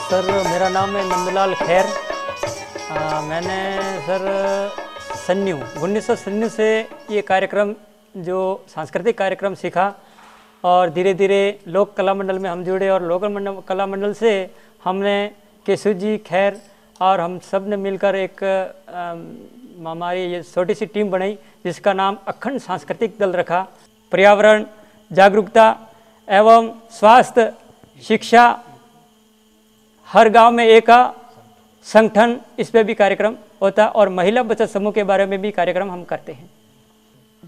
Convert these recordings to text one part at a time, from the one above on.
Sir मेरा नाम है नंदलाल खैर। मैंने सर 1999 से ये कार्यक्रम जो सांस्कृतिक कार्यक्रम सीखा और धीरे धीरे लोक कला मंडल में हम जुड़े और लोक कला मंडल से हमने केशव जी खैर और हम सब ने मिलकर एक हमारी ये छोटी सी टीम बनाई जिसका नाम अखंड सांस्कृतिक दल रखा। पर्यावरण जागरूकता एवं स्वास्थ्य शिक्षा हर गांव में एक संगठन इस पे भी कार्यक्रम होता है और महिला बचत समूह के बारे में भी कार्यक्रम हम करते हैं।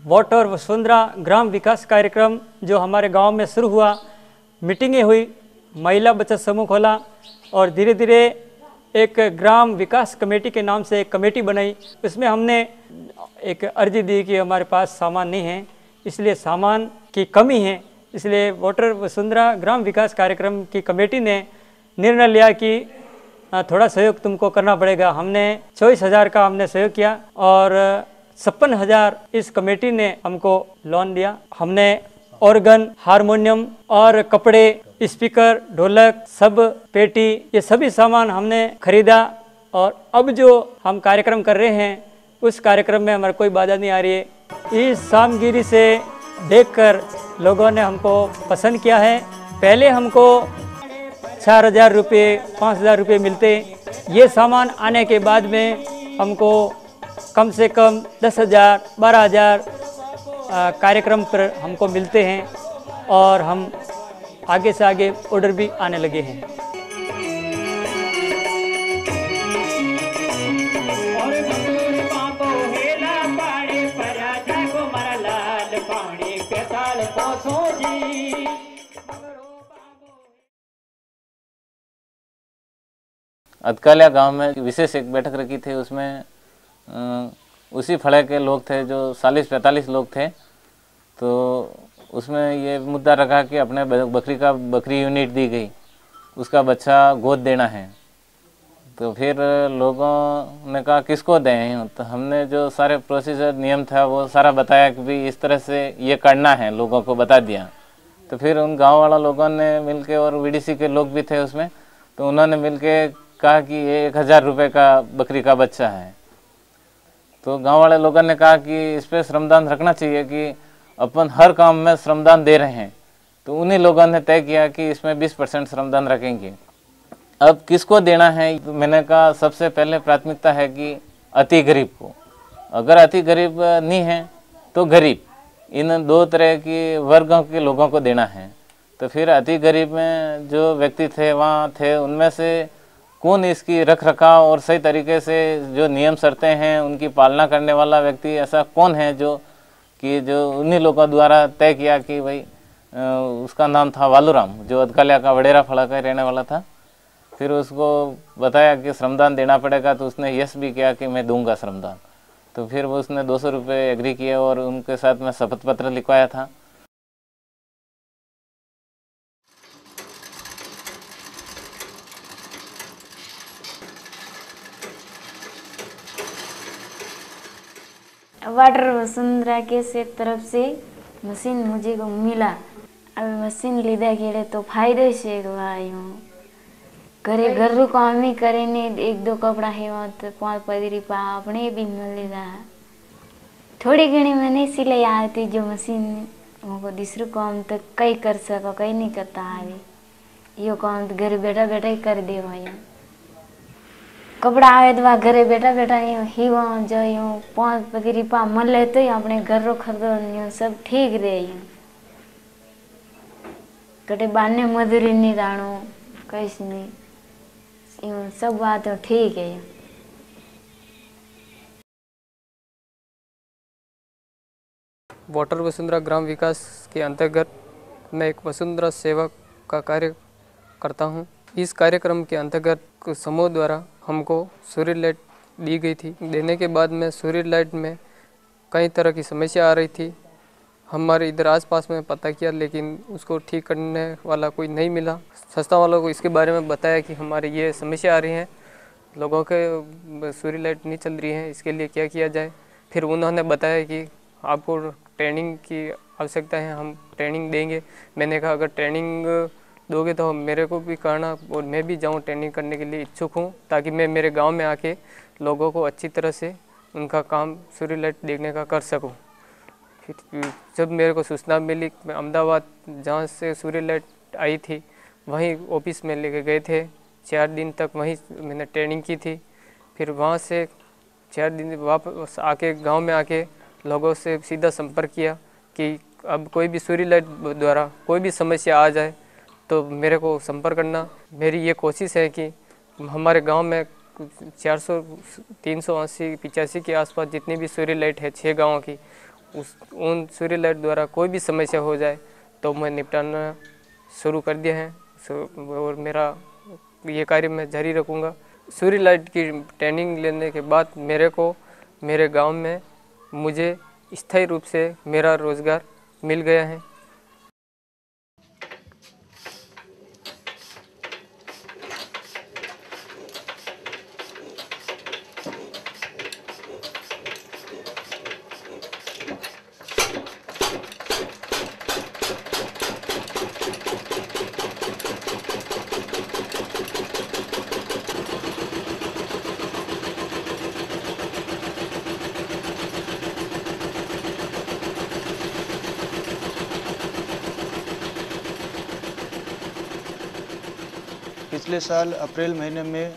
वाटर वसुंधरा ग्राम विकास कार्यक्रम जो हमारे गांव में शुरू हुआ, मीटिंगें हुई, महिला बचत समूह खोला और धीरे धीरे एक ग्राम विकास कमेटी के नाम से एक कमेटी बनाई। उसमें हमने एक अर्जी दी कि हमारे पास सामान नहीं है, इसलिए सामान की कमी है, इसलिए वाटर वसुंधरा ग्राम विकास कार्यक्रम की कमेटी ने निर्णय लिया कि थोड़ा सहयोग तुमको करना पड़ेगा। हमने 24,000 का हमने सहयोग किया और 56,000 इस कमेटी ने हमको लोन दिया। हमने ऑर्गन, हारमोनियम और कपड़े, स्पीकर, ढोलक, सब पेटी, ये सभी सामान हमने खरीदा और अब जो हम कार्यक्रम कर रहे हैं उस कार्यक्रम में हमारा कोई बाधा नहीं आ रही है। इस सामगिरी से देखकर लोगों ने हमको पसंद किया है। पहले हमको 4,000 रुपये, 5,000 रुपये मिलते, ये सामान आने के बाद में हमको कम से कम 10,000, 12,000 कार्यक्रम पर हमको मिलते हैं और हम आगे से आगे ऑर्डर भी आने लगे हैं। अदकालिया गांव में विशेष एक बैठक रखी थी। उसमें उसी फड़े के लोग थे जो 40-45 लोग थे। तो उसमें ये मुद्दा रखा कि अपने बकरी यूनिट दी गई, उसका बच्चा गोद देना है। तो फिर लोगों ने कहा किसको दें, तो हमने जो सारे प्रोसीजर नियम था वो सारा बताया कि भाई इस तरह से ये करना है, लोगों को बता दिया। तो फिर उन गांव वाला लोगों ने मिलके और वीडीसी के लोग भी थे उसमें, तो उन्होंने मिलके कहा कि ये 1,000 रुपये का बकरी का बच्चा है। तो गांव वाले लोगों ने कहा कि इस पर श्रमदान रखना चाहिए कि अपन हर काम में श्रमदान दे रहे हैं। तो उन्हीं लोगों ने तय किया कि इसमें 20% श्रमदान रखेंगे। अब किसको देना है, तो मैंने कहा सबसे पहले प्राथमिकता है कि अति गरीब को। अगर अति गरीब नहीं है तो गरीब, इन दो तरह की वर्गों के लोगों को देना है। तो फिर अति गरीब में जो व्यक्ति थे वहाँ थे, उनमें से कौन इसकी रख रखाव और सही तरीके से जो नियम शर्तें हैं उनकी पालना करने वाला व्यक्ति ऐसा कौन है जो उन्हीं लोगों द्वारा तय किया कि भाई उसका नाम था वालूराम, जो अदकालिया का वडेरा फड़ा का रहने वाला था। फिर उसको बताया कि श्रमदान देना पड़ेगा, तो उसने यस भी किया कि मैं दूंगा श्रमदान। तो फिर वो उसने 200 रुपये एग्री किए और उनके साथ में शपथ पत्र लिखवाया था। वाटर वसुंधरा के से तरफ से मशीन मुझे को मिला। अब मशीन लीधा के तो फायदे से घरे घर काम ही करे ने, 1-2 कपड़ा है तो 5 पदरी पा अपने भी मिल रहा। थोड़ी घनी मैंने सिलाई आती जो मशीन हमको दूसरे काम तो कई कर सको, कई नहीं करता आवे। यो काम तो घर बैठा बैठा ही कर दे भाई। कपड़ा आवे तो घरे बैठा बैठा ही वहाँ जाओ 5 पदरी पा मले तो अपने घर रो खरीदो सब ठीक रहे। कटे बाने मजूरी नहीं राणो कैस नहीं, सब बात ठीक है। वाटर वसुंधरा ग्राम विकास के अंतर्गत मैं एक वसुंधरा सेवक का कार्य करता हूँ। इस कार्यक्रम के अंतर्गत समूह द्वारा हमको सूर्य लाइट दी गई थी। देने के बाद में सूर्य लाइट में कई तरह की समस्या आ रही थी। हमारे इधर आसपास में पता किया लेकिन उसको ठीक करने वाला कोई नहीं मिला। संस्था वालों को इसके बारे में बताया कि हमारे ये समस्या आ रही है, लोगों के सूर्य लाइट नहीं चल रही है, इसके लिए क्या किया जाए। फिर उन्होंने बताया कि आपको ट्रेनिंग की आवश्यकता है, हम ट्रेनिंग देंगे। मैंने कहा अगर ट्रेनिंग दोगे तो मेरे को भी करना और मैं भी जाऊं ट्रेनिंग करने के लिए इच्छुक हूं, ताकि मैं मेरे गांव में आके लोगों को अच्छी तरह से उनका काम सूर्य लाइट देखने का कर सकूं। फिर जब मेरे को सूचना मिली, मैं अहमदाबाद जहाँ से सूर्य लाइट आई थी वहीं ऑफिस में लेके गए थे। 4 दिन तक वहीं मैंने ट्रेनिंग की थी। फिर वहाँ से 4 दिन वापस आके गांव में आके लोगों से सीधा संपर्क किया कि अब कोई भी सूर्य लाइट द्वारा कोई भी समस्या आ जाए तो मेरे को संपर्क करना। मेरी ये कोशिश है कि हमारे गांव में 400 380 85 के आसपास जितनी भी सूर्य लाइट है 6 गाँव की, उन सूर्य लाइट द्वारा कोई भी समस्या हो जाए तो मैं निपटाना शुरू कर दिया है। और मेरा ये कार्य मैं जारी रखूँगा। सूर्य लाइट की ट्रेनिंग लेने के बाद मेरे को मेरे गांव में मुझे स्थायी रूप से मेरा रोज़गार मिल गया है। पिछले साल अप्रैल महीने में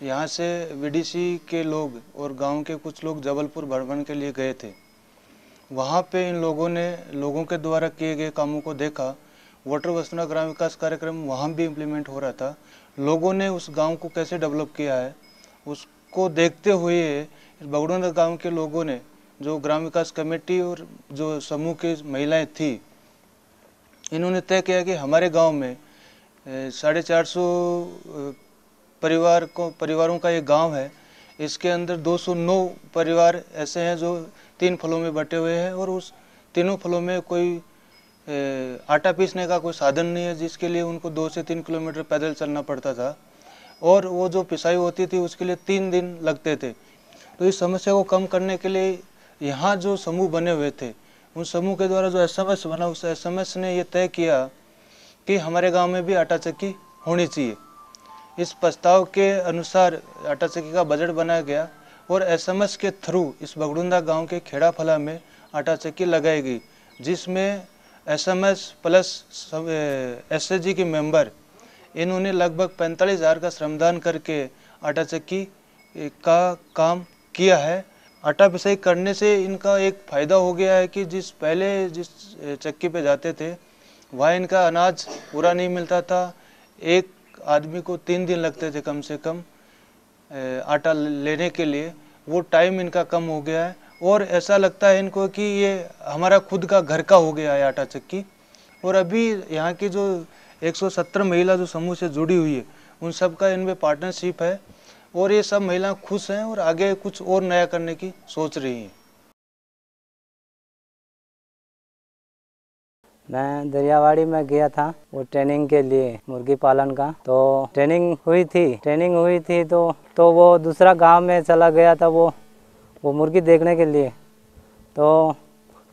यहाँ से वीडीसी के लोग और गांव के कुछ लोग जबलपुर भ्रमण के लिए गए थे। वहाँ पे इन लोगों ने लोगों के द्वारा किए गए कामों को देखा। वाटर वसुंधरा ग्राम विकास कार्यक्रम वहाँ भी इम्प्लीमेंट हो रहा था। लोगों ने उस गांव को कैसे डेवलप किया है उसको देखते हुए इस बगड़ौदा गाँव के लोगों ने, जो ग्राम विकास कमेटी और जो समूह की महिलाएँ थी, इन्होंने तय किया कि हमारे गाँव में 450 परिवारों का ये गांव है। इसके अंदर 209 परिवार ऐसे हैं जो 3 फलों में बटे हुए हैं और उस तीनों फलों में कोई आटा पीसने का कोई साधन नहीं है, जिसके लिए उनको 2 से 3 किलोमीटर पैदल चलना पड़ता था और वो जो पिसाई होती थी उसके लिए 3 दिन लगते थे। तो इस समस्या को कम करने के लिए यहाँ जो समूह बने हुए थे, उन समूह के द्वारा जो SMS बना, उस SMS ने ये तय किया कि हमारे गांव में भी आटा चक्की होनी चाहिए। इस प्रस्ताव के अनुसार आटा चक्की का बजट बनाया गया और SMS के थ्रू इस बगड़ौदा गांव के खेड़ा फला में आटा चक्की लगाई गई, जिसमें SMS प्लस SHG के मेंबर इन्होंने लगभग 45,000 का श्रमदान करके आटा चक्की का काम किया है। आटा पिसाई करने से इनका एक फ़ायदा हो गया है कि जिस चक्की पे जाते थे वहाँ इनका अनाज पूरा नहीं मिलता था। एक आदमी को 3 दिन लगते थे कम से कम आटा लेने के लिए। वो टाइम इनका कम हो गया है और ऐसा लगता है इनको कि ये हमारा खुद का घर का हो गया है आटा चक्की। और अभी यहाँ की जो 170 महिला जो समूह से जुड़ी हुई है, उन सब का इनमें पार्टनरशिप है और ये सब महिलाएं खुश हैं और आगे कुछ और नया करने की सोच रही हैं। मैं दरियावाड़ी में गया था वो ट्रेनिंग के लिए मुर्गी पालन का। तो ट्रेनिंग हुई थी तो वो दूसरा गांव में चला गया था वो मुर्गी देखने के लिए। तो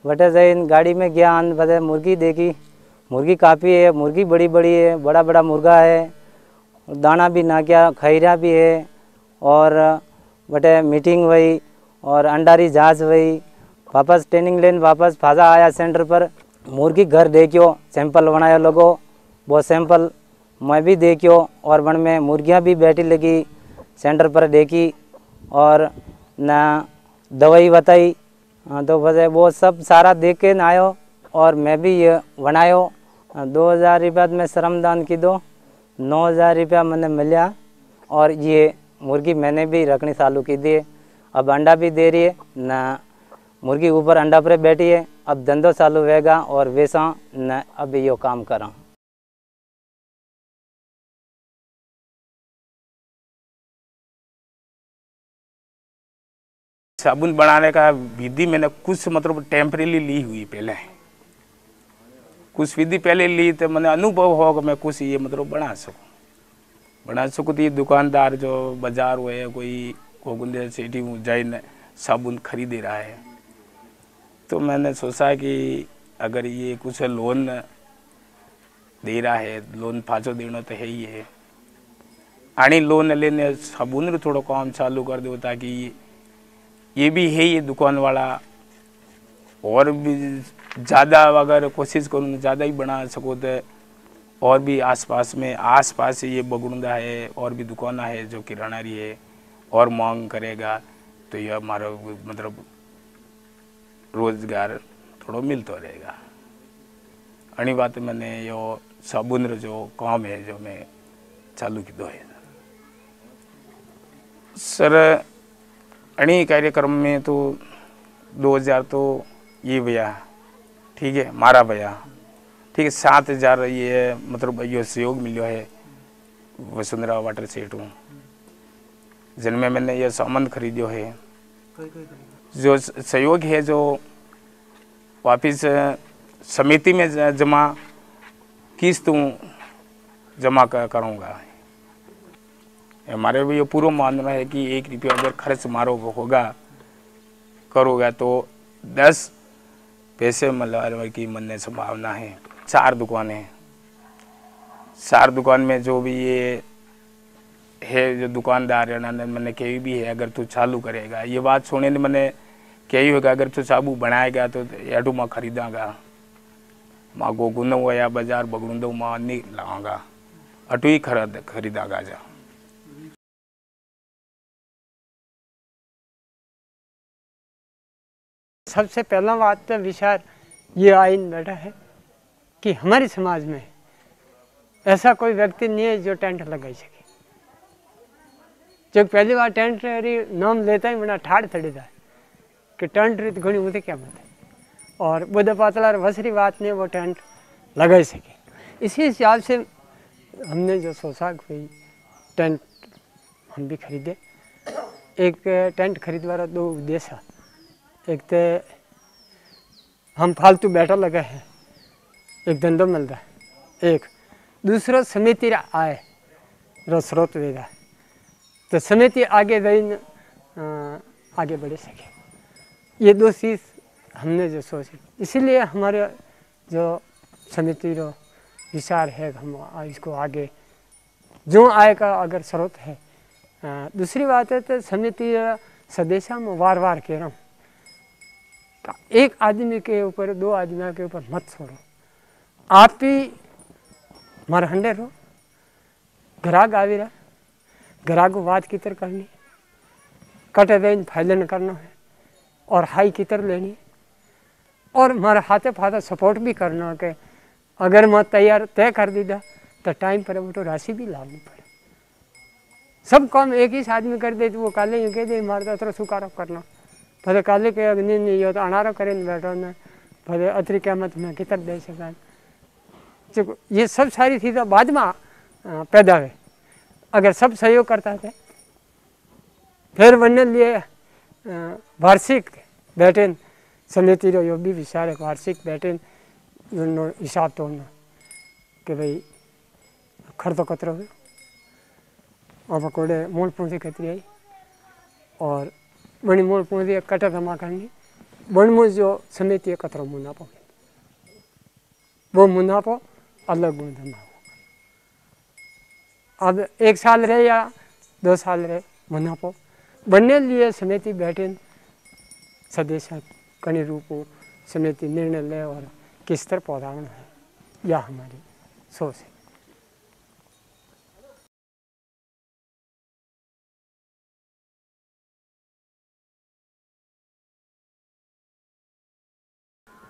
बटे से इन गाड़ी में गया, बटे मुर्गी देखी, मुर्गी काफ़ी है, मुर्गी बड़ी बड़ी है, बड़ा बड़ा मुर्गा है, दाना भी ना क्या खैरा भी है और बटे मीटिंग हुई और अंडारी जहाज हुई। वापस ट्रेनिंग लेने वापस फाजा आया सेंटर पर, मुर्गी घर देखियो, सैंपल बनाया लोगों, वो सैंपल मैं भी देखियो और बन में मुर्गियाँ भी बैठी लगी सेंटर पर देखी और ना दवाई बताई। तो वजह वो सब सारा देख के ना आयो और मैं भी ये बनायो। 2000 रुपया में श्रमदान की दो, 9000 रुपया मैंने मिला और ये मुर्गी मैंने भी रखनी चालू की दी। अब अंडा भी दे रही है ना, मुर्गी ऊपर अंडा पर बैठी है। अब धंधो चालू होगा और वैसा न अब यो काम करा। साबुन बनाने का विधि मैंने कुछ मतलब टेम्परेरी ली हुई, पहले कुछ विधि पहले ली तो मैंने अनुभव होगा मैं कुछ ये मतलब बना सकूँ। तो ये दुकानदार जो बाजार हुए कोई गोगुंदे सिटी उज्जैन साबुन खरीदे रहा है, तो मैंने सोचा कि अगर ये कुछ लोन दे रहा है, लोन पाछो देना तो है ही है। आनी लोन लेने साबुन थोड़ा काम चालू कर दो ताकि ये भी है ये दुकान वाला और भी ज़्यादा अगर कोशिश करूँ ज़्यादा ही बना सको तो और भी आसपास ये बगुंदा है और भी दुकान है जो किराना रही है और मांग करेगा तो ये हमारा मतलब रोजगार थोड़ा मिलता रहेगा। अनी बात मैंने यो साबुन जो काम है जो मैं चालू की दो है सर। अणी कार्यक्रम में तो 2000 तो ये भैया ठीक है मारा भैया ठीक है 7000 ये मतलब ये सहयोग मिलो है वसुंधरा वाटर सेठ हूँ जिनमें मैंने ये सामान खरीदो है। जो सहयोग है जो वापिस समिति में जमा किस्त जमा करूँगा। हमारे भी ये पूरा मानना है कि 1 रुपया अगर खर्च मारो होगा करोगा तो 10 पैसे मतलब की मन संभावना है। 4 दुकानें 4 दुकान में जो भी ये है जो दुकानदार है मैंने कही भी है अगर तू चालू करेगा ये बात सुने ने मैंने कही होगा अगर तू साबू बनाएगा तो एडू माँ खरीदागा माँ को गुना हुआ या बाजार बगड़ूंदा माँ नहीं लाऊंगा अटू ही खरीदागा जा। सबसे पहला बात तो विचार ये आइन बैठा है कि हमारे समाज में ऐसा कोई व्यक्ति नहीं है जो टेंट लगाई सके। जो पहली बार टेंट नाम लेता ही बना ठाड़ थड़ी था कि टेंट रीत घनी होते क्या मत है और बुद्ध पातला वसरी बात ने वो टेंट लगा सके। इसी हिसाब से हमने जो सोचा कोई टेंट हम भी खरीदे। एक टेंट खरीद वाला 2 उद्देश्य एक तो हम फालतू बैठा लगा है एक धंधो मिलता है एक दूसरा समिति आए रो स्रोत वेदा तो समिति आगे आगे बढ़ सके। ये 2 चीज़ हमने जो सोची इसीलिए हमारे जो समिति रो विचार है हम इसको आगे जो आय का अगर स्रोत है। दूसरी बात है तो समिति सदस्य में वार वार कह रहा हूँ एक आदमी के ऊपर 2 आदमियों के ऊपर मत छोड़ो। आप ही मरहंडे रहो ग्राहक आवी रहा ग्राहक को बात की तरह करनी कटे देन फायदे करना है और हाई की तरह लेनी और हमारे हाथे फाथे सपोर्ट भी करना है कि अगर मैं तैयार तय कर दीदा तो टाइम पर वो तो राशि भी लानी पड़े। सब काम एक ही आदमी कर दे तो वो काले ही कह दे मारता थोड़ा सुकारो करना भले काले के अग्नि नहीं हो तो अनारो करें बैठो न भले अतरी कीमत में कितर दे सका। ये सब सारी चीज़ें बाद में पैदा हुए अगर सब सहयोग करता थे फिर बनने लिए वार्षिक बैठन समिति रो यो भी विचार है वार्षिक बैठन हिसाब तोड़ना कि भाई खर्च कतरो हुए और पकौड़े मूल पूंजी कतरी आई और बड़ी मूल पूंजी कटर जमा करनी बन जो समिति कतरो मुनाफो वो मुनाफो अलग जमा हो। अब 1 साल रहे या 2 साल रहे मुनाफो बनने लिए समिति बैठे सदस्य कणी रूप समिति निर्णय ले और किस तरह पौधावना है या हमारी सोच है।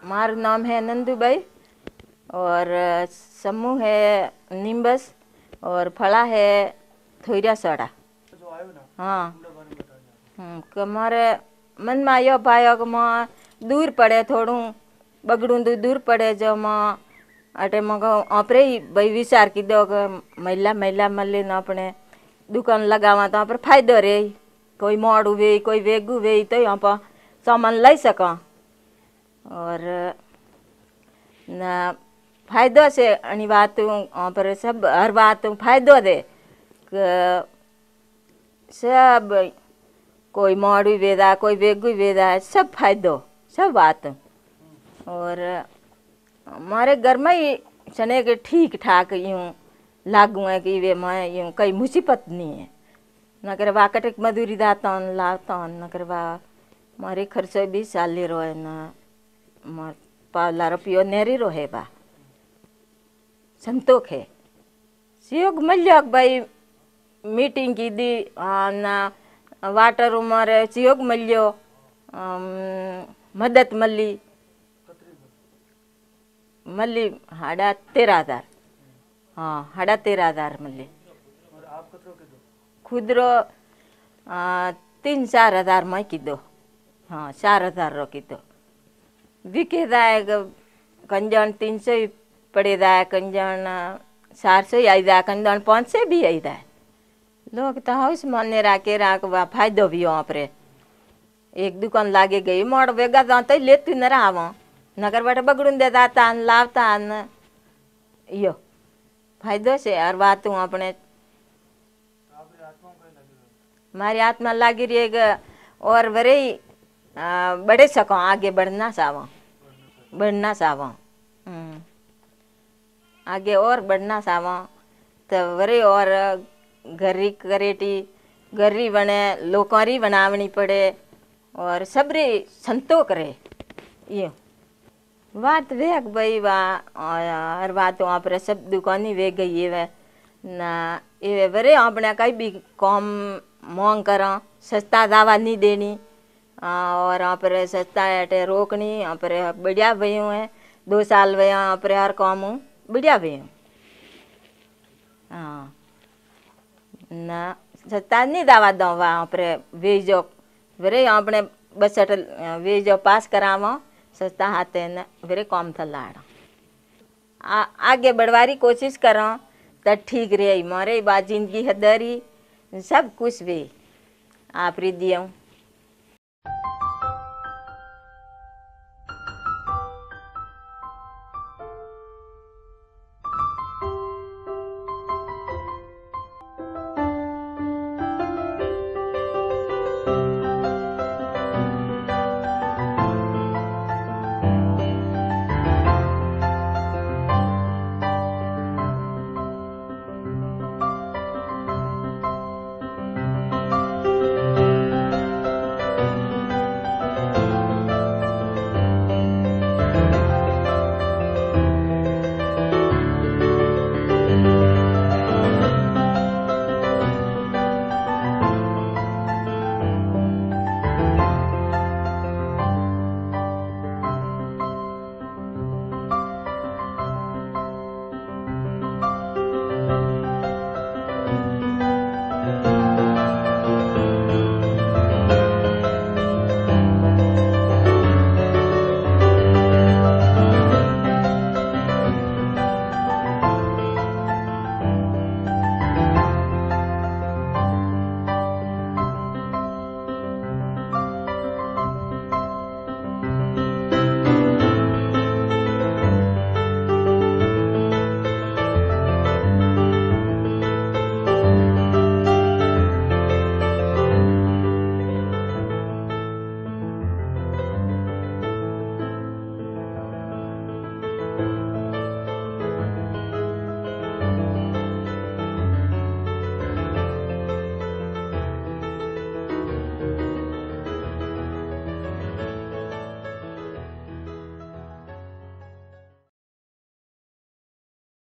मार नाम है नंदूबाई और समूह है निम्बस और फला है थोड़ा सड़ा। हाँ हमारे मन में यो पायो कि माँ दूर पड़े थोड़ू बगड़ू दूर पड़े जो माँ अटे मको आपरे ही भाई विचार की दो महिला मल्ली न अपने दुकान लगावा तो पर फायदो रे कोई मोड़ हुए कोई वेगू वे तो यहाँ पर सामान लाई सका और न फायदो से अनी बात पर सब हर बात फायदो दे सब कोई मोड़ी वेदा कोई बेगू वेदा सब फायदो सब बात। और हमारे घर में ही चने के ठीक ठाक यूँ लागू है कि वे मैं यूँ कई मुसीबत नहीं है न करवा कटक मजदूरी दाता लाता न करवा मारे खर्चो भी साली रोए न पावला रुपयो नेरी रोहे बा संतोष है सहयोग मिल जाओ भाई मीटिंग की दी ना वाटर उमर सहयोग मिलियो मदद मिली मल्ली 13,000 हाँ 13,000 मिली खुदरो 3-4 हज़ार में की दो हाँ 4,000 रो की दो विके दाए कंजन 300 ही पड़े दाए कंजन 400 ही आई दाए कंजन 500 भी आई दाए लोग तो हाउस मान्य राके राक वा फायदो भी हो अपरे एक दुकान लागे गई मोड़ वेगा जाता लेती न रहा नगर बैठे बगड़ून देता तान लावता न यो फायदो से और बात हूँ अपने हमारी आत्मा लागी रही और बड़े बड़े सको आगे बढ़ना चाहो आगे और बढ़ना चाहो तो बड़े और घरी करेटी घरी बने लोकारी बनावनी पड़े और सबरे संतोष करे ये बात वे भाई हर बात वहाँ पर सब दुकानी वे गई है वे ना ये बरे अपने कहीं भी कम मांग करा सस्ता दावा नहीं देनी और यहाँ पर सस्ता अटे रोकनी यहाँ पर बढ़िया भई है 2 साल भैया यहाँ पर हर काम हूँ बढ़िया भई हाँ ना सस्ता नहीं दावा दो वहाँ पर वे जो बरे अपने बस वे जो पास करावा सस्ता हाथे न बरे काम था लाड़ा आगे बढ़वारी कोशिश करा तो ठीक रही मारे बात जिंदगी हदरी सब कुछ भी आप री दिया